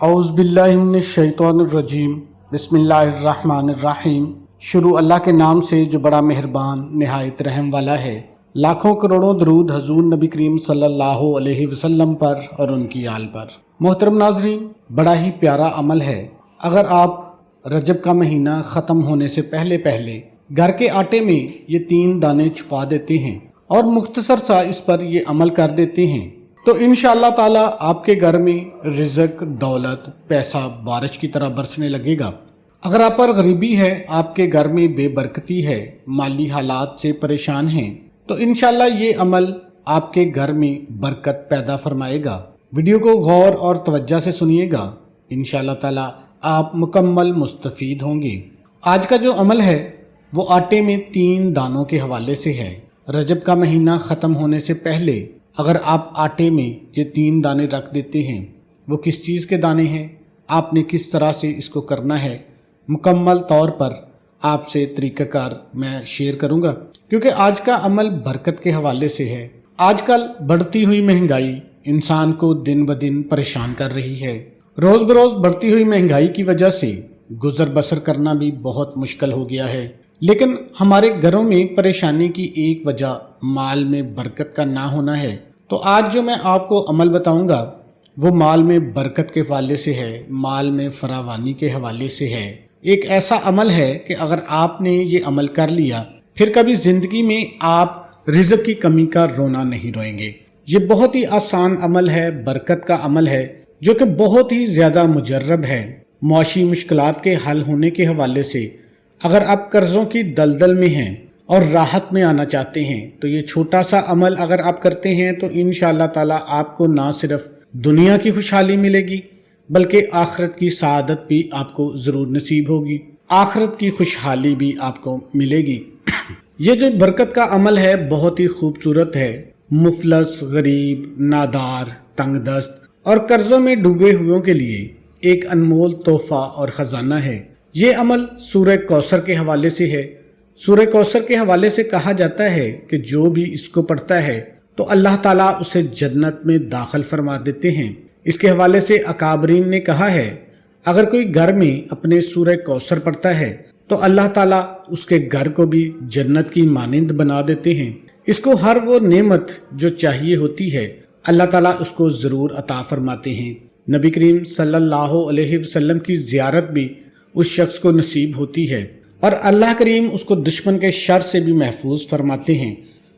اعوذ باللہ من الشیطان الرجیم بسم اللہ الرحمن الرحیم۔ شروع اللہ کے نام سے جو بڑا مہربان نہایت رحم والا ہے۔ لاکھوں کروڑوں درود حضور نبی کریم صلی اللہ علیہ وسلم پر اور ان کی آل پر۔ محترم ناظرین، بڑا ہی پیارا عمل ہے۔ اگر آپ رجب کا مہینہ ختم ہونے سے پہلے گھر کے آٹے میں یہ 3 دانے چھپا دیتے ہیں اور مختصر سا اس پر یہ عمل کر دیتے ہیں تو انشاءاللہ تعالی آپ کے گھر میں رزق، دولت، پیسہ بارش کی طرح برسنے لگے گا۔ اگر آپ پر غریبی ہے، آپ کے گھر میں بے برکتی ہے، مالی حالات سے پریشان ہیں تو انشاءاللہ یہ عمل آپ کے گھر میں برکت پیدا فرمائے گا۔ ویڈیو کو غور اور توجہ سے سنیے گا، انشاءاللہ تعالی آپ مکمل مستفید ہوں گے۔ آج کا جو عمل ہے وہ آٹے میں 3 دانوں کے حوالے سے ہے۔ رجب کا مہینہ ختم ہونے سے پہلے اگر آپ آٹے میں یہ 3 دانے رکھ دیتے ہیں، وہ کس چیز کے دانے ہیں، آپ نے کس طرح سے اس کو کرنا ہے، مکمل طور پر آپ سے طریقہ کار میں شیئر کروں گا، کیونکہ آج کا عمل برکت کے حوالے سے ہے۔ آج کل بڑھتی ہوئی مہنگائی انسان کو دن بدن پریشان کر رہی ہے۔ روز بروز بڑھتی ہوئی مہنگائی کی وجہ سے گزر بسر کرنا بھی بہت مشکل ہو گیا ہے، لیکن ہمارے گھروں میں پریشانی کی ایک وجہ مال میں برکت کا نہ ہونا ہے۔ تو آج جو میں آپ کو عمل بتاؤں گا وہ مال میں برکت کے حوالے سے ہے، مال میں فراوانی کے حوالے سے ہے۔ ایک ایسا عمل ہے کہ اگر آپ نے یہ عمل کر لیا پھر کبھی زندگی میں آپ رزق کی کمی کا رونا نہیں روئیں گے۔ یہ بہت ہی آسان عمل ہے، برکت کا عمل ہے جو کہ بہت ہی زیادہ مجرب ہے۔ معاشی مشکلات کے حل ہونے کے حوالے سے اگر آپ قرضوں کی دلدل میں ہیں اور راحت میں آنا چاہتے ہیں تو یہ چھوٹا سا عمل اگر آپ کرتے ہیں تو انشاءاللہ تعالی آپ کو نہ صرف دنیا کی خوشحالی ملے گی بلکہ آخرت کی سعادت بھی آپ کو ضرور نصیب ہوگی، آخرت کی خوشحالی بھی آپ کو ملے گی۔ یہ جو برکت کا عمل ہے بہت ہی خوبصورت ہے۔ مفلس، غریب، نادار، تنگ دست اور قرضوں میں ڈوبے ہوئوں کے لیے ایک انمول تحفہ اور خزانہ ہے۔ یہ عمل سورہ کوثر کے حوالے سے ہے۔ سورہ کوثر کے حوالے سے کہا جاتا ہے کہ جو بھی اس کو پڑھتا ہے تو اللہ تعالیٰ اسے جنت میں داخل فرما دیتے ہیں۔ اس کے حوالے سے اکابرین نے کہا ہے اگر کوئی گھر میں اپنے سورہ کوثر پڑھتا ہے تو اللہ تعالیٰ اس کے گھر کو بھی جنت کی مانند بنا دیتے ہیں۔ اس کو ہر وہ نعمت جو چاہیے ہوتی ہے اللہ تعالیٰ اس کو ضرور عطا فرماتے ہیں۔ نبی کریم صلی اللہ علیہ وسلم کی زیارت بھی اس شخص کو نصیب ہوتی ہے اور اللہ کریم اس کو دشمن کے شر سے بھی محفوظ فرماتے ہیں،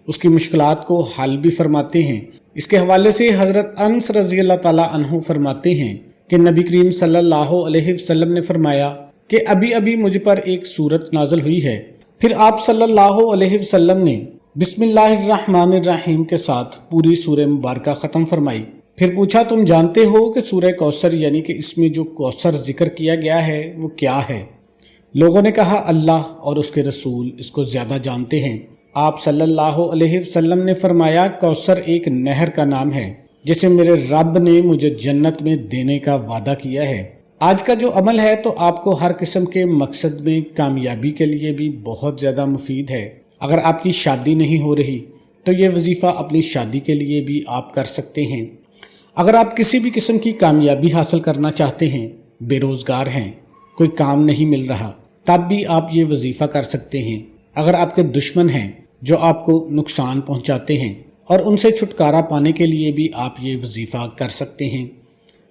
اس کی مشکلات کو حل بھی فرماتے ہیں۔ اس کے حوالے سے حضرت انس رضی اللہ تعالیٰ عنہ فرماتے ہیں کہ نبی کریم صلی اللہ علیہ وسلم نے فرمایا کہ ابھی ابھی مجھ پر ایک سورت نازل ہوئی ہے، پھر آپ صلی اللہ علیہ وسلم نے بسم اللہ الرحمن الرحیم کے ساتھ پوری سورہ مبارکہ ختم فرمائی۔ پھر پوچھا تم جانتے ہو کہ سورہ کوثر یعنی کہ اس میں جو کوثر ذکر کیا گیا ہے وہ کیا ہے؟ لوگوں نے کہا اللہ اور اس کے رسول اس کو زیادہ جانتے ہیں۔ آپ صلی اللہ علیہ وسلم نے فرمایا کوثر ایک نہر کا نام ہے جسے میرے رب نے مجھے جنت میں دینے کا وعدہ کیا ہے۔ آج کا جو عمل ہے تو آپ کو ہر قسم کے مقصد میں کامیابی کے لیے بھی بہت زیادہ مفید ہے۔ اگر آپ کی شادی نہیں ہو رہی تو یہ وظیفہ اپنی شادی کے لیے بھی آپ کر سکتے ہیں۔ اگر آپ کسی بھی قسم کی کامیابی حاصل کرنا چاہتے ہیں، بے روزگار ہیں، کوئی کام نہیں مل رہا، تب بھی آپ یہ وظیفہ کر سکتے ہیں۔ اگر آپ کے دشمن ہیں جو آپ کو نقصان پہنچاتے ہیں اور ان سے چھٹکارا پانے کے لیے بھی آپ یہ وظیفہ کر سکتے ہیں۔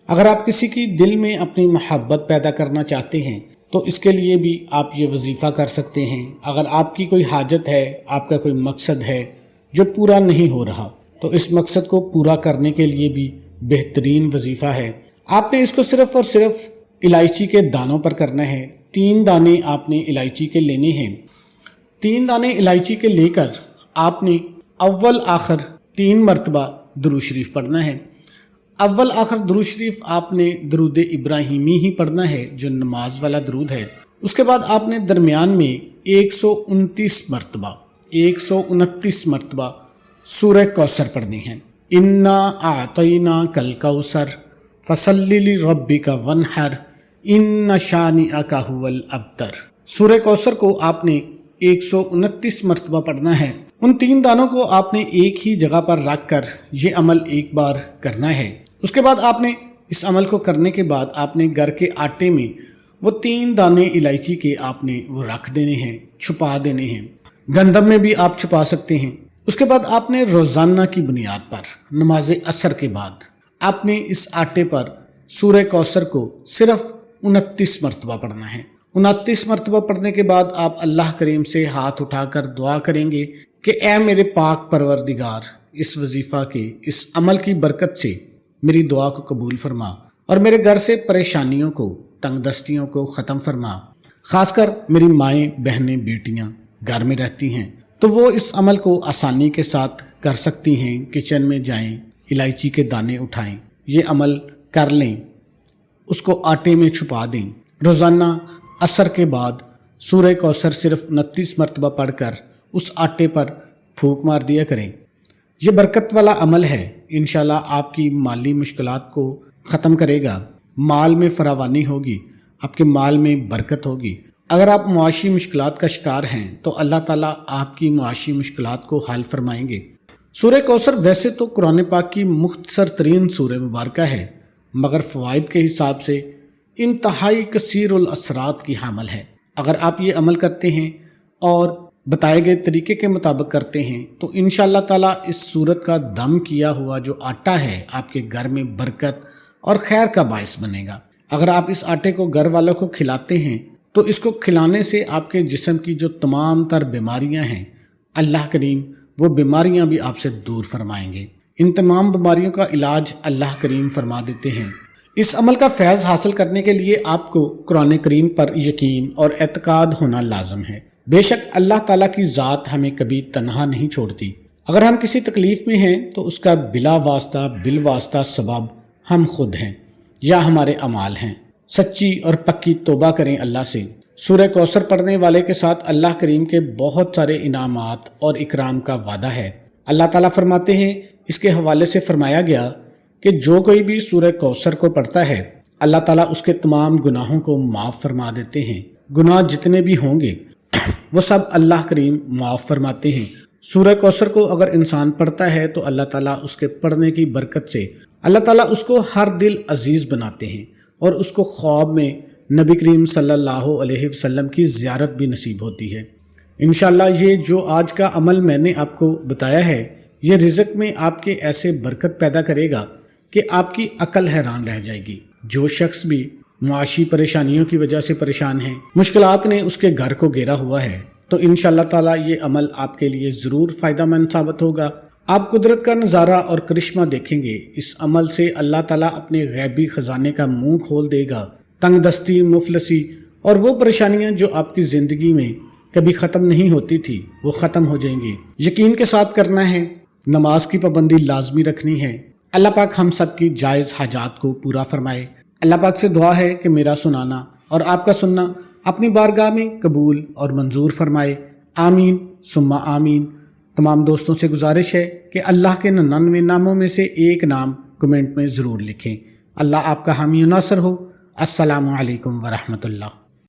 اگر آپ کسی کی دل میں اپنی محبت پیدا کرنا چاہتے ہیں تو اس کے لیے بھی آپ یہ وظیفہ کر سکتے ہیں۔ اگر آپ کی کوئی حاجت ہے، آپ کا کوئی مقصد ہے جو پورا نہیں ہو رہا تو اس مقصد کو پورا کرنے کے لیے بھی بہترین وظیفہ ہے۔ آپ نے اس کو صرف اور صرف الائچی کے دانوں پر کرنا ہے۔ 3 دانے آپ نے الائچی کے لینے ہیں۔ 3 دانے الائچی کے لے کر آپ نے اول آخر 3 مرتبہ درود شریف پڑھنا ہے۔ اول آخر درود شریف آپ نے درود ابراہیمی ہی پڑھنا ہے جو نماز والا درود ہے۔ اس کے بعد آپ نے درمیان میں 129 مرتبہ سورہ کوثر پڑھنی ہے۔ انا اعطیناک الکوثر فصلی لربک وانحر ان شانئک ھو الابتر۔ سورہ کوثر کو آپ نے 129 مرتبہ پڑھنا ہے۔ ان 3 دانوں کو آپ نے ایک ہی جگہ پر رکھ کر یہ عمل ایک بار کرنا ہے۔ اس کے بعد آپ نے اس عمل کو کرنے کے بعد آپ نے گھر کے آٹے میں وہ 3 دانے الائچی کے آپ نے وہ رکھ دینے ہیں، چھپا دینے ہیں۔ گندم میں بھی آپ چھپا سکتے ہیں۔ اس کے بعد آپ نے روزانہ کی بنیاد پر نماز عصر کے بعد آپ نے اس آٹے پر سورہ کوثر کو صرف 29 مرتبہ پڑھنا ہے۔ 29 مرتبہ پڑھنے کے بعد آپ اللہ کریم سے ہاتھ اٹھا کر دعا کریں گے کہ اے میرے پاک پروردگار، اس وظیفہ کے اس عمل کی برکت سے میری دعا کو قبول فرما اور میرے گھر سے پریشانیوں کو، تنگ دستیوں کو ختم فرما۔ خاص کر میری مائیں، بہنیں، بیٹیاں گھر میں رہتی ہیں تو وہ اس عمل کو آسانی کے ساتھ کر سکتی ہیں۔ کچن میں جائیں، الائچی کے دانے اٹھائیں، یہ عمل کر لیں، اس کو آٹے میں چھپا دیں۔ روزانہ عصر کے بعد سورہ کوثر صرف 29 مرتبہ پڑھ کر اس آٹے پر پھونک مار دیا کریں۔ یہ برکت والا عمل ہے، انشاءاللہ آپ کی مالی مشکلات کو ختم کرے گا، مال میں فراوانی ہوگی، آپ کے مال میں برکت ہوگی۔ اگر آپ معاشی مشکلات کا شکار ہیں تو اللہ تعالیٰ آپ کی معاشی مشکلات کو حل فرمائیں گے۔ سورہ کوثر ویسے تو قرآن پاک کی مختصر ترین سورہ مبارکہ ہے، مگر فوائد کے حساب سے انتہائی کثیر الاثرات کی حامل ہے۔ اگر آپ یہ عمل کرتے ہیں اور بتائے گئے طریقے کے مطابق کرتے ہیں تو انشاءاللہ تعالیٰ اس سورت کا دم کیا ہوا جو آٹا ہے آپ کے گھر میں برکت اور خیر کا باعث بنے گا۔ اگر آپ اس آٹے کو گھر والوں کو کھلاتے ہیں تو اس کو کھلانے سے آپ کے جسم کی جو تمام تر بیماریاں ہیں، اللہ کریم وہ بیماریاں بھی آپ سے دور فرمائیں گے۔ ان تمام بیماریوں کا علاج اللہ کریم فرما دیتے ہیں۔ اس عمل کا فیض حاصل کرنے کے لیے آپ کو قرآن کریم پر یقین اور اعتقاد ہونا لازم ہے۔ بے شک اللہ تعالیٰ کی ذات ہمیں کبھی تنہا نہیں چھوڑتی۔ اگر ہم کسی تکلیف میں ہیں تو اس کا بلا واسطہ بالواسطہ سبب ہم خود ہیں یا ہمارے اعمال ہیں۔ سچی اور پکی توبہ کریں اللہ سے۔ سورہ کوثر پڑھنے والے کے ساتھ اللہ کریم کے بہت سارے انعامات اور اکرام کا وعدہ ہے۔ اللہ تعالیٰ فرماتے ہیں، اس کے حوالے سے فرمایا گیا کہ جو کوئی بھی سورہ کوثر کو پڑھتا ہے اللہ تعالیٰ اس کے تمام گناہوں کو معاف فرما دیتے ہیں۔ گناہ جتنے بھی ہوں گے وہ سب اللہ کریم معاف فرماتے ہیں۔ سورہ کوثر کو اگر انسان پڑھتا ہے تو اللہ تعالیٰ اس کے پڑھنے کی برکت سے اللہ تعالیٰ اس کو ہر دل عزیز بناتے ہیں اور اس کو خواب میں نبی کریم صلی اللہ علیہ وسلم کی زیارت بھی نصیب ہوتی ہے۔ انشاءاللہ یہ جو آج کا عمل میں نے آپ کو بتایا ہے، یہ رزق میں آپ کے ایسے برکت پیدا کرے گا کہ آپ کی عقل حیران رہ جائے گی۔ جو شخص بھی معاشی پریشانیوں کی وجہ سے پریشان ہیں، مشکلات نے اس کے گھر کو گھیرا ہوا ہے، تو انشاءاللہ تعالیٰ یہ عمل آپ کے لیے ضرور فائدہ مند ثابت ہوگا۔ آپ قدرت کا نظارہ اور کرشمہ دیکھیں گے۔ اس عمل سے اللہ تعالیٰ اپنے غیبی خزانے کا منہ کھول دے گا۔ تنگ دستی، مفلسی اور وہ پریشانیاں جو آپ کی زندگی میں کبھی ختم نہیں ہوتی تھی وہ ختم ہو جائیں گی۔ یقین کے ساتھ کرنا ہے، نماز کی پابندی لازمی رکھنی ہے۔ اللہ پاک ہم سب کی جائز حاجات کو پورا فرمائے۔ اللہ پاک سے دعا ہے کہ میرا سنانا اور آپ کا سننا اپنی بارگاہ میں قبول اور منظور فرمائے۔ آمین ثم آمین۔ تمام دوستوں سے گزارش ہے کہ اللہ کے 99 ناموں میں سے ایک نام کمنٹ میں ضرور لکھیں۔ اللہ آپ کا حامی و ناصر ہو۔ السلام علیکم ورحمۃ اللہ۔